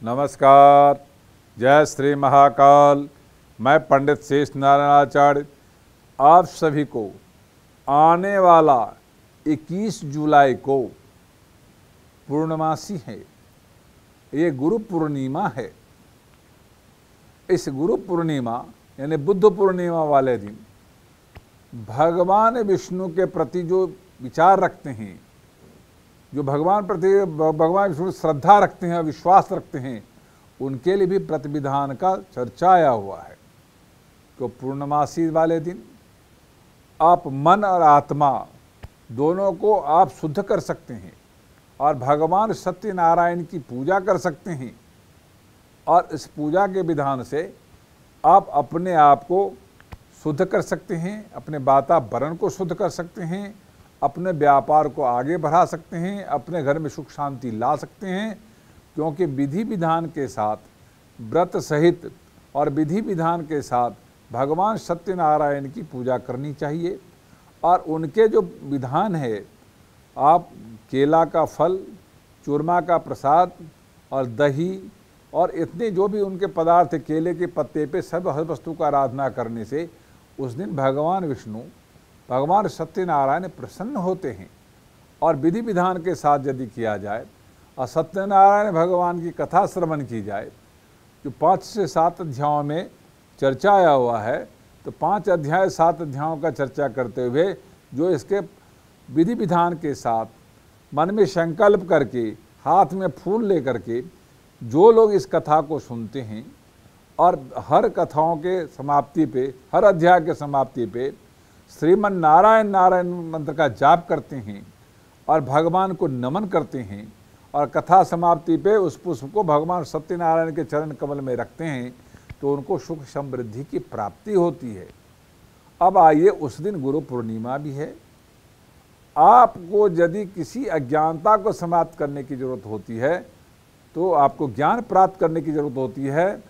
नमस्कार। जय श्री महाकाल। मैं पंडित शेष नारायणाचार्य आप सभी को आने वाला 21 जुलाई को पूर्णमासी है, ये गुरु पूर्णिमा है। इस गुरु पूर्णिमा यानी बुद्ध पूर्णिमा वाले दिन भगवान विष्णु के प्रति जो विचार रखते हैं, जो भगवान विष्णु श्रद्धा रखते हैं, विश्वास रखते हैं, उनके लिए भी व्रत विधान का चर्चा आया हुआ है। तो पूर्णमासी वाले दिन आप मन और आत्मा दोनों को आप शुद्ध कर सकते हैं और भगवान सत्यनारायण की पूजा कर सकते हैं। और इस पूजा के विधान से आप अपने आप को शुद्ध कर सकते हैं, अपने वातावरण को शुद्ध कर सकते हैं, अपने व्यापार को आगे बढ़ा सकते हैं, अपने घर में सुख शांति ला सकते हैं। क्योंकि विधि विधान के साथ, व्रत सहित और विधि विधान के साथ भगवान सत्यनारायण की पूजा करनी चाहिए। और उनके जो विधान है, आप केला का फल, चूरमा का प्रसाद और दही और इतने जो भी उनके पदार्थ है, केले के पत्ते पे सब हर वस्तु का आराधना करने से उस दिन भगवान विष्णु, भगवान सत्यनारायण प्रसन्न होते हैं। और विधि विधान के साथ यदि किया जाए और सत्यनारायण भगवान की कथा श्रवण की जाए, जो 5 से 7 अध्यायों में चर्चा आया हुआ है, तो 5 अध्याय 7 अध्यायों का चर्चा करते हुए जो इसके विधि विधान के साथ मन में संकल्प करके, हाथ में फूल लेकर के जो लोग इस कथा को सुनते हैं और हर कथाओं के समाप्ति पे, हर अध्याय के समाप्ति पे श्रीमन नारायण नारायण मंत्र का जाप करते हैं और भगवान को नमन करते हैं और कथा समाप्ति पे उस पुष्प को भगवान सत्यनारायण के चरण कमल में रखते हैं, तो उनको सुख समृद्धि की प्राप्ति होती है। अब आइए, उस दिन गुरु पूर्णिमा भी है। आपको यदि किसी अज्ञानता को समाप्त करने की जरूरत होती है, तो आपको ज्ञान प्राप्त करने की जरूरत होती है,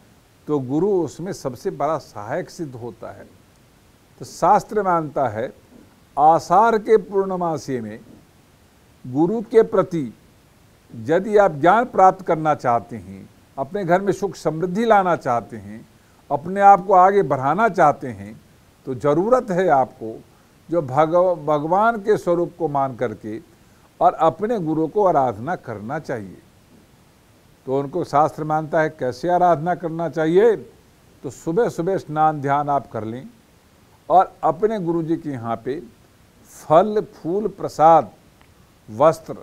तो गुरु उसमें सबसे बड़ा सहायक सिद्ध होता है। तो शास्त्र मानता है आषाढ़ के पूर्णमासी में गुरु के प्रति यदि आप ज्ञान प्राप्त करना चाहते हैं, अपने घर में सुख समृद्धि लाना चाहते हैं, अपने आप को आगे बढ़ाना चाहते हैं, तो ज़रूरत है आपको जो भगवान के स्वरूप को मान करके और अपने गुरु को आराधना करना चाहिए। तो उनको शास्त्र मानता है कैसे आराधना करना चाहिए। तो सुबह सुबह स्नान ध्यान आप कर लें और अपने गुरु जी के यहाँ पे फल फूल प्रसाद वस्त्र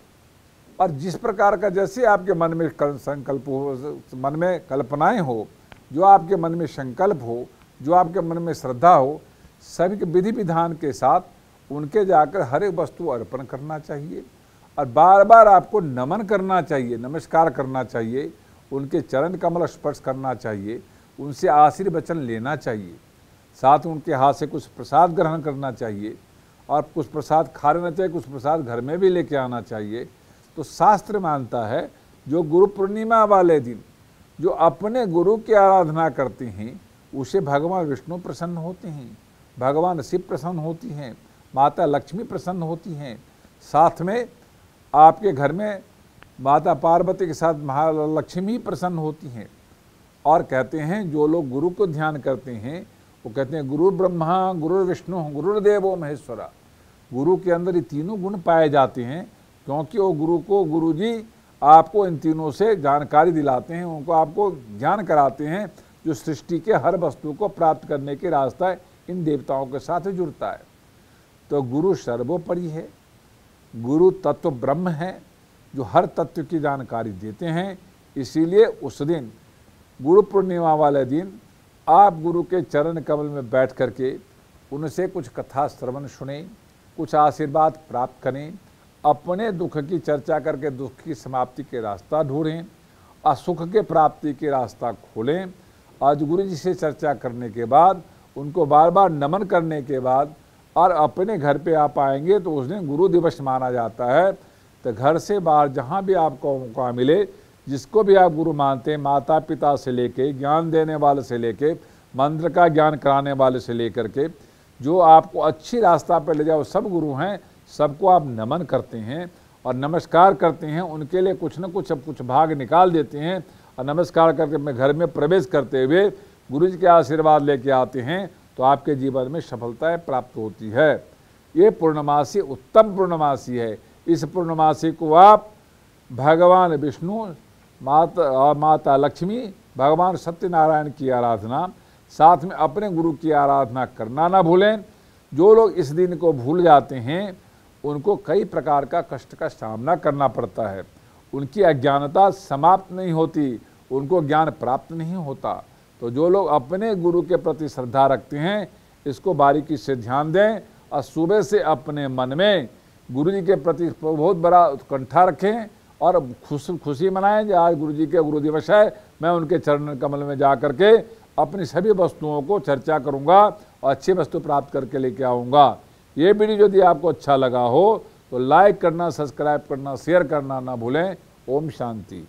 और जिस प्रकार का जैसे आपके मन में संकल्प हो, मन में कल्पनाएं हो, जो आपके मन में संकल्प हो, जो आपके मन में श्रद्धा हो, सभी के विधि विधान के साथ उनके जाकर हर एक वस्तु अर्पण करना चाहिए और बार बार आपको नमन करना चाहिए, नमस्कार करना चाहिए, उनके चरण कमल स्पर्श करना चाहिए, उनसे आशीर्वचन लेना चाहिए, साथ उनके हाथ से कुछ प्रसाद ग्रहण करना चाहिए और कुछ प्रसाद खा लेना चाहिए, कुछ प्रसाद घर में भी लेके आना चाहिए। तो शास्त्र मानता है जो गुरु पूर्णिमा वाले दिन जो अपने गुरु की आराधना करते हैं, उसे भगवान विष्णु प्रसन्न होते हैं, भगवान शिव प्रसन्न होती हैं, माता लक्ष्मी प्रसन्न होती हैं, साथ में आपके घर में माता पार्वती के साथ महालक्ष्मी प्रसन्न होती हैं। और कहते हैं जो लोग गुरु को ध्यान करते हैं, वो कहते हैं गुरु ब्रह्मा गुरु विष्णु गुरुर्देवो महेश्वरा। गुरु के अंदर ये तीनों गुण पाए जाते हैं, क्योंकि वो गुरु जी आपको इन तीनों से जानकारी दिलाते हैं, उनको आपको ज्ञान कराते हैं, जो सृष्टि के हर वस्तु को प्राप्त करने के रास्ता इन देवताओं के साथ जुड़ता है। तो गुरु सर्वोपरि है, गुरु तत्व ब्रह्म है, जो हर तत्व की जानकारी देते हैं। इसीलिए उस दिन गुरु पूर्णिमा वाले दिन आप गुरु के चरण कमल में बैठ करके उनसे कुछ कथा श्रवण सुने, कुछ आशीर्वाद प्राप्त करें, अपने दुख की चर्चा करके दुख की समाप्ति के रास्ता ढूंढें और सुख के प्राप्ति के रास्ता खोलें। आज गुरु जी से चर्चा करने के बाद, उनको बार बार नमन करने के बाद और अपने घर पे आप आएंगे, तो उस दिन गुरु दिवस माना जाता है। तो घर से बाहर जहाँ भी आपको मौका मिले, जिसको भी आप गुरु मानते हैं, माता पिता से लेके, ज्ञान देने वाले से लेके, मंत्र का ज्ञान कराने वाले से लेकर के, जो आपको अच्छी रास्ता पर ले जाओ, सब गुरु हैं, सबको आप नमन करते हैं और नमस्कार करते हैं, उनके लिए कुछ न कुछ अब कुछ भाग निकाल देते हैं और नमस्कार करके अपने घर में प्रवेश करते हुए गुरु जी के आशीर्वाद लेके आते हैं तो आपके जीवन में सफलताएं प्राप्त होती है। ये पूर्णमासी उत्तम पूर्णमासी है। इस पूर्णमासी को आप भगवान विष्णु, माता लक्ष्मी, भगवान सत्यनारायण की आराधना, साथ में अपने गुरु की आराधना करना ना भूलें। जो लोग इस दिन को भूल जाते हैं उनको कई प्रकार का कष्ट का सामना करना पड़ता है। उनकी अज्ञानता समाप्त नहीं होती, उनको ज्ञान प्राप्त नहीं होता। तो जो लोग अपने गुरु के प्रति श्रद्धा रखते हैं इसको बारीकी से ध्यान दें और सुबह से अपने मन में गुरु जी के प्रति बहुत बड़ा उत्कंठा रखें और खुशी मनाएं कि आज गुरु जी के गुरु दिवस है, मैं उनके चरण कमल में जा करके अपनी सभी वस्तुओं को चर्चा करूंगा और अच्छी वस्तु प्राप्त करके लेके आऊँगा। ये वीडियो यदि आपको अच्छा लगा हो तो लाइक करना, सब्सक्राइब करना, शेयर करना ना भूलें। ओम शांति।